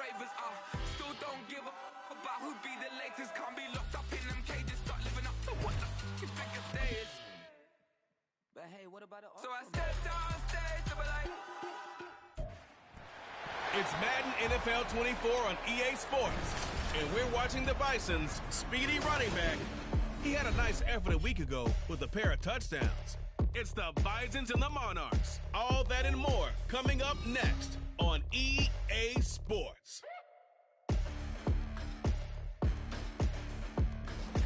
ravers are. Still don't give a about who be the latest. Can't be locked up in them cages. Start living up to what the you think your stay is. But hey, what about it? So I stepped on stage to be like. It's Madden NFL 24 on EA Sports, and we're watching the Bison's speedy running back. He had a nice effort a week ago with a pair of touchdowns. It's the Bisons and the Monarchs. All that and more coming up next on EA Sports.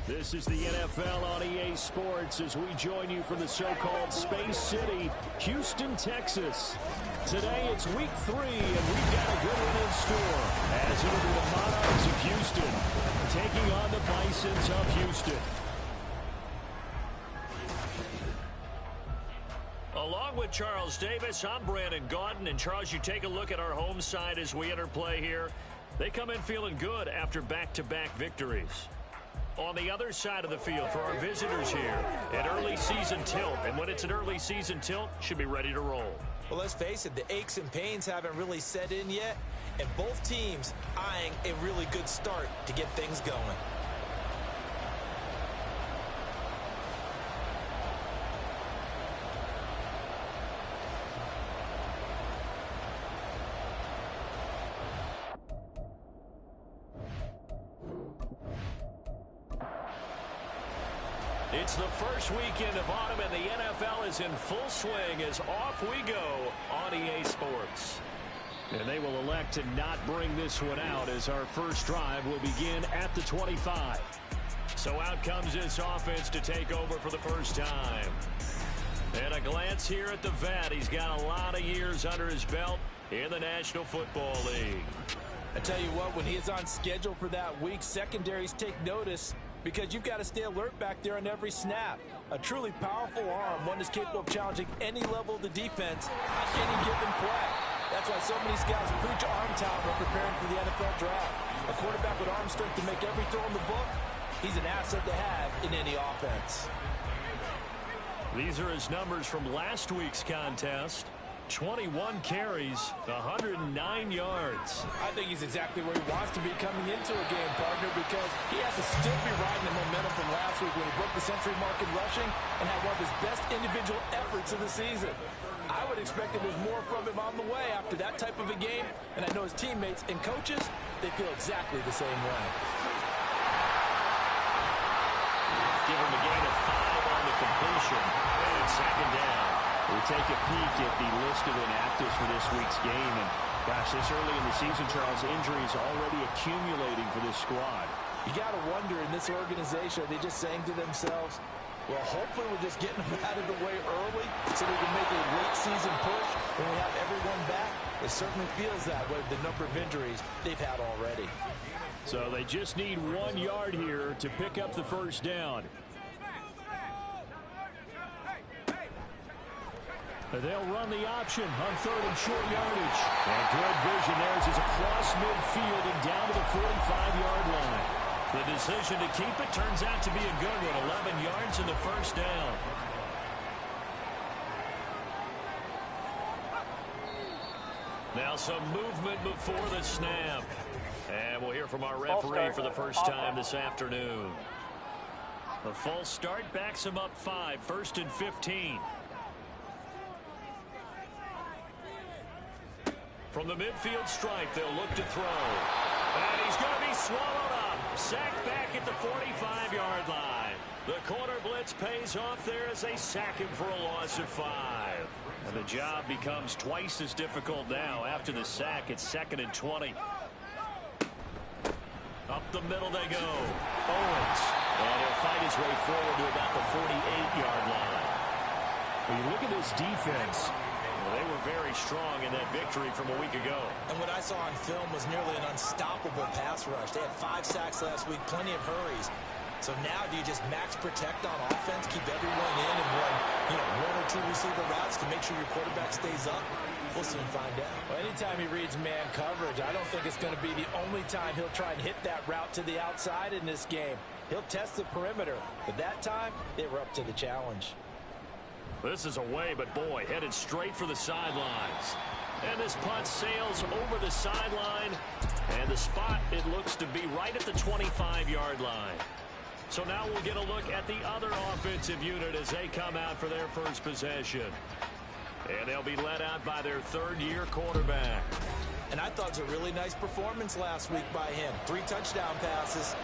This is the NFL on EA Sports as we join you from the so-called Space City, Houston, Texas. Today it's week 3, and we've got a good one in store as it'll be the Monarchs of Houston taking on the Bisons of Houston. Along with Charles Davis, I'm Brandon Gaudin. And Charles, you take a look at our home side as we enter play here. They come in feeling good after back-to-back victories. On the other side of the field for our visitors here, an early season tilt. And when it's an early season tilt, should be ready to roll. Well, let's face it, the aches and pains haven't really set in yet. And both teams eyeing a really good start to get things going. It's the first weekend of autumn, and the NFL is in full swing as off we go on EA Sports. And they will elect to not bring this one out as our first drive will begin at the 25. So out comes this offense to take over for the first time. And a glance here at the vet. He's got a lot of years under his belt in the National Football League. I tell you what, when he is on schedule for that week, secondaries take notice because you've got to stay alert back there on every snap. A truly powerful arm, one that's capable of challenging any level of the defense on any given play. That's why so many scouts preach arm talent when preparing for the NFL draft. A quarterback with arm strength to make every throw in the book, he's an asset to have in any offense. These are his numbers from last week's contest. 21 carries, 109 yards. I think he's exactly where he wants to be coming into a game, partner, because he has to still be riding the momentum from last week when he broke the century mark in rushing and had one of his best individual efforts of the season. I would expect that there's more from him on the way after that type of a game, and I know his teammates and coaches, they feel exactly the same way. Give him a gain of 5 on the completion, and second down. We'll take a peek at the list of inactives for this week's game. And, gosh, this early in the season, Charles, injuries already accumulating for this squad. You got to wonder in this organization, are they just saying to themselves, well, hopefully we're just getting them out of the way early so we can make a late season push when we have everyone back? It certainly feels that way, the number of injuries they've had already. So they just need 1 yard here to pick up the first down. They'll run the option on 3rd and short yardage. And good vision there as it's across midfield and down to the 45-yard line. The decision to keep it turns out to be a good one. 11 yards in the first down. Now some movement before the snap. And we'll hear from our referee for the first time this afternoon. The false start backs him up 5, 1st and 15. From the midfield stripe, they'll look to throw. And he's going to be swallowed up. Sacked back at the 45-yard line. The corner blitz pays off there as they sack him for a loss of 5. And the job becomes twice as difficult now after the sack. It's 2nd and 20. Up the middle they go. Owens. And he'll fight his way forward to about the 48-yard line. When you look at this defense, they were very strong in that victory from a week ago. And what I saw on film was nearly an unstoppable pass rush. They had 5 sacks last week, plenty of hurries. So now do you just max protect on offense, keep everyone in and run, 1 or 2 receiver routes to make sure your quarterback stays up? We'll soon find out. Well, anytime he reads man coverage, I don't think it's going to be the only time he'll try and hit that route to the outside in this game. He'll test the perimeter, but that time they were up to the challenge. This is away, but boy, headed straight for the sidelines. And this punt sails over the sideline. And the spot, it looks to be right at the 25-yard line. So now we'll get a look at the other offensive unit as they come out for their first possession. And they'll be led out by their third-year quarterback. And I thought it was a really nice performance last week by him. 3 touchdown passes.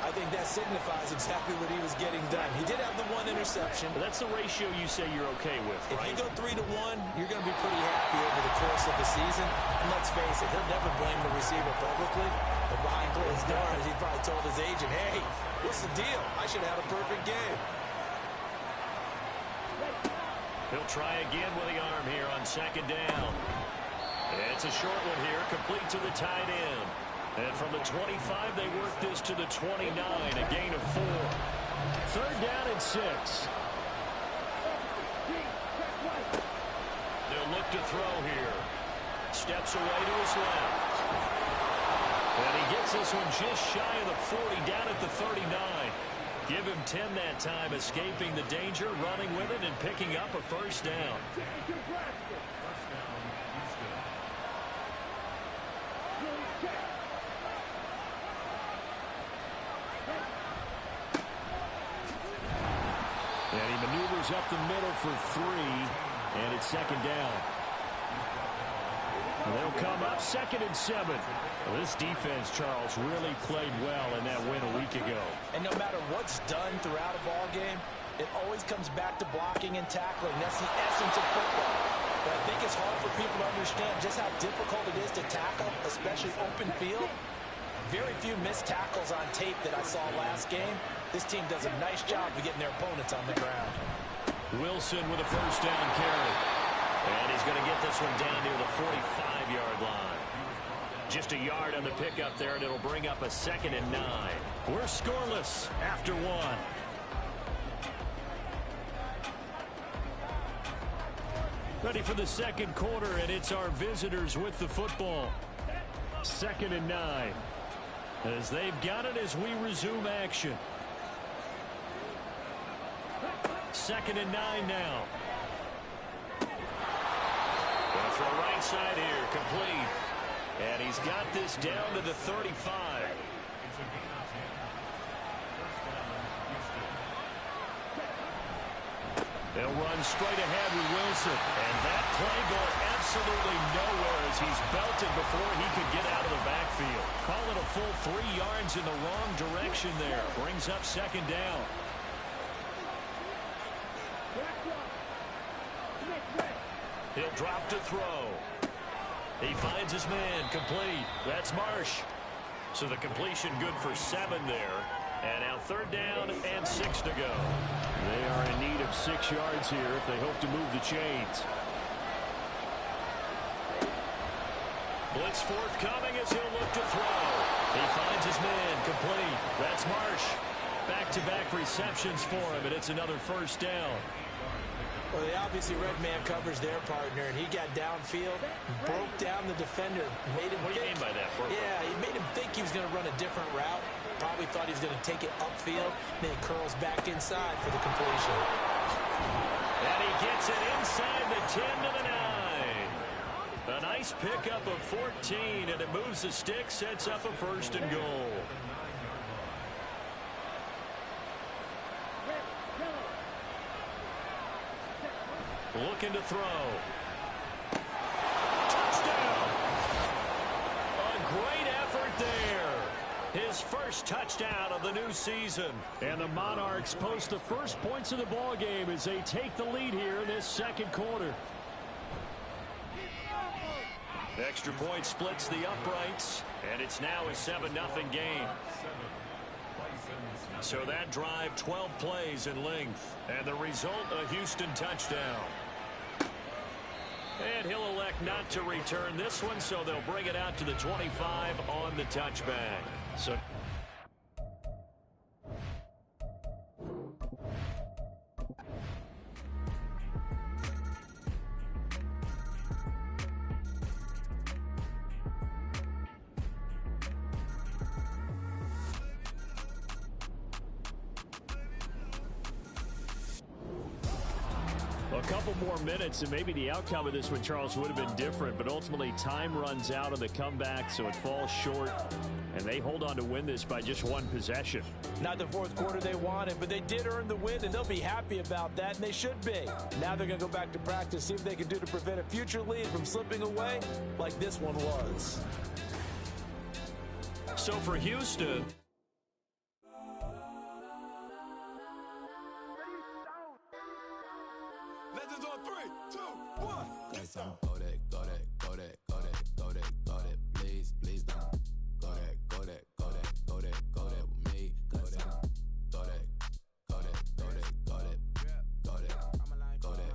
I think that signifies exactly what he was getting done. He did have the 1 interception. But that's the ratio you say you're okay with, right? If you go 3-1, you're going to be pretty happy over the course of the season. And let's face it, he'll never blame the receiver publicly. But behind closed doors, he probably told his agent, hey, what's the deal? I should have had a perfect game. He'll try again with the arm here on second down. It's a short one here, complete to the tight end. And from the 25, they work this to the 29, a gain of 4. Third down and 6. They'll look to throw here. Steps away to his left. And he gets this one just shy of the 40, down at the 39. Give him 10 that time, escaping the danger, running with it, and picking up a first down. And he maneuvers up the middle for 3, and it's second down. They'll come up 2nd and 7. Well, this defense, Charles, really played well in that win a week ago. And no matter what's done throughout a ball game, it always comes back to blocking and tackling. That's the essence of football. But I think it's hard for people to understand just how difficult it is to tackle, especially open field. Very few missed tackles on tape that I saw last game. This team does a nice job of getting their opponents on the ground. Wilson with a first down carry. And he's going to get this one down near the 45-yard line. Just a yard on the pickup there, and it'll bring up a 2nd and 9. We're scoreless after 1. Ready for the second quarter, and it's our visitors with the football. 2nd and 9. As they've got it as we resume action. 2nd and 9 now. Going for a right side here, complete. And he's got this down to the 35. They'll run straight ahead with Wilson. And that play going absolutely nowhere as he's belted before he could get out of the backfield. Call it a full 3 yards in the wrong direction there. Brings up second down. He'll drop to throw. He finds his man, complete. That's Marsh. So the completion good for 7 there. And now third down and 6 to go. They are in need of 6 yards here if they hope to move the chains. Blitz forthcoming as he'll look to throw. He finds his man, complete. That's Marsh. Back-to-back receptions for him, and it's another first down. Well, they obviously red man covers their partner, and he got downfield, broke down the defender. Made him what do you mean by that? Yeah, he made him think he was going to run a different route. Probably thought he was going to take it upfield. Then he curls back inside for the completion. And he gets it inside the 10 to the 9. A nice pickup of 14, and it moves the stick, sets up a first and goal. Looking to throw. Touchdown! A great effort there. His first touchdown of the new season. And the Monarchs post the first points of the ball game as they take the lead here in this second quarter. Extra point splits the uprights, and it's now a 7-0 game. So that drive, 12 plays in length, and the result, a Houston touchdown. And he'll elect not to return this one, so they'll bring it out to the 25 on the touchback. So a couple more minutes, and maybe the outcome of this one, Charles, would have been different. But ultimately, time runs out on the comeback, so it falls short. And they hold on to win this by just one possession. Not the fourth quarter they wanted, but they did earn the win, and they'll be happy about that, and they should be. Now they're going to go back to practice, see what they can do to prevent a future lead from slipping away like this one was. So for Houston, Legends on 3, 2, 1. Yes, I'm go that, go that, go that, go that, go that, go that. Please, please don't go that, go that, go that, go that, go that with me. Go that, go that, go that, go that, go that, go that, go that, go that.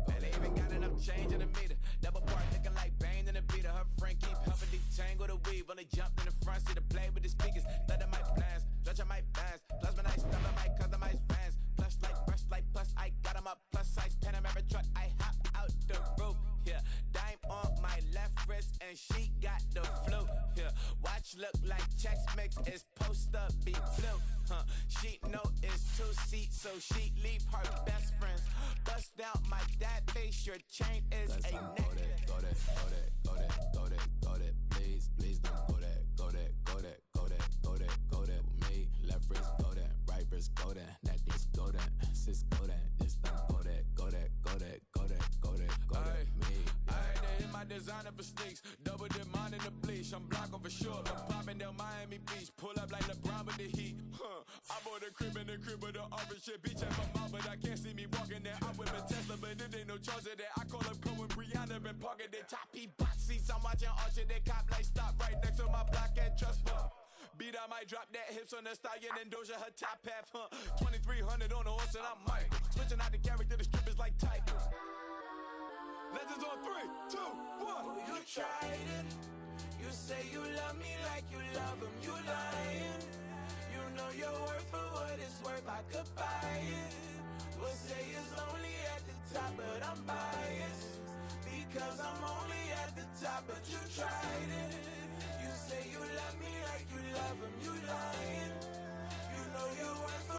Man, they even got enough change in the meter. Double part looking like Bane in the beater. Her friend keep helping detangle the weave. When they jumped in the front seat to play with the speakers. Thunder my plans, stretch on my bands. Plus when I step on my customized fans. Plush like brush like plus I got 'em up. Plus size Panamera truck. I hop out the roof. Yeah, dime on my left wrist and she got the flu. Yeah, watch look like Chex Mix is post up be blue. She know it's 2 seats, so she leave her best friends. Bust down my dad face. Your chain is Yes, a I'm neck. go that, go that, go that, go that, go that, go that. Please, please don't go that, go that, go that, go that, go that, go that with me. Left wrist go that, right wrist go that, necklace go that, sis go that, it's done go that, go that, go that, go that, go that, go that with me. I had to hit my designer for sneaks. Double dip mine in the bleach. I'm blocking for sure. I'm popping down Miami Beach. Pull up like LeBron with the heat. I bought a crib in the crib with the office shit. Beach at my mouth, but I can't see me walking there. I'm with a Tesla, but it ain't no charge of that. I call up Cohen, Brianna, and parking the top P box seats. I'm watching Archer, they cop like stop right next to my block at Trust Fund. Beat, I might drop that hips on the stallion and Doja her top half. 2300 on the horse and I'm Mike. Switching out the character, the strip is like Tigers. Legends on 3, 2, 1. You tried it. You say you love me like you love him. You lying. You know your worth for what it's worth. I could buy it. We'll say it's only at the top, but I'm biased because I'm only at the top. But you tried it. You say you love me like you love him. You lying. You know your worth for